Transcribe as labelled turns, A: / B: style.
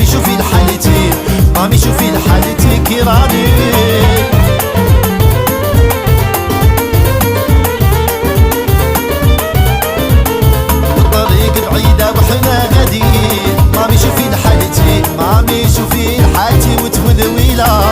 A: مامي شوفي لحالتي، مامي شوفي لحالتي كي راني. الطريق بعيدة وحنا غاديين، مامي شوفي لحالتي، مامي شوفي لحالتي وتوذويلة.